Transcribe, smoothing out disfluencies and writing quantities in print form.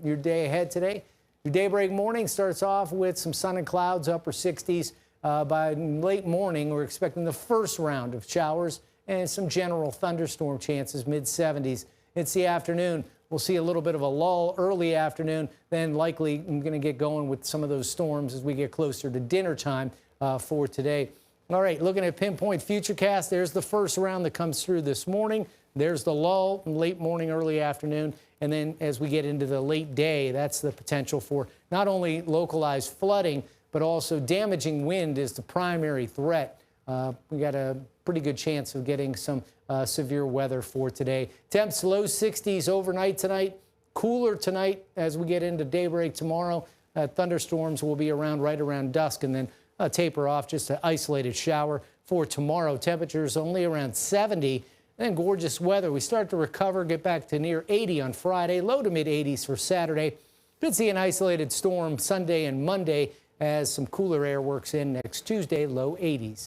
your day ahead today. Your daybreak morning starts off with some sun and clouds, upper 60s. By late morning, we're expecting the first round of showers and some general thunderstorm chances, mid-70s. It's the afternoon. We'll see a little bit of a lull early afternoon, then likely I'm going to get going with some of those storms as we get closer to dinner time for today. All right, looking at Pinpoint Futurecast, there's the first round that comes through this morning. There's the lull, late morning, early afternoon. And then as we get into the late day, that's the potential for not only localized flooding, but also damaging wind is the primary threat. We got a pretty good chance of getting some severe weather for today. Temps low 60s overnight tonight. Cooler tonight as we get into daybreak tomorrow. Thunderstorms will be around right around dusk and then taper off, just an isolated shower for tomorrow. Temperatures only around 70. And gorgeous weather. We start to recover, get back to near 80 on Friday, low to mid 80s for Saturday. Could see an isolated storm Sunday and Monday as some cooler air works in next Tuesday, low 80s.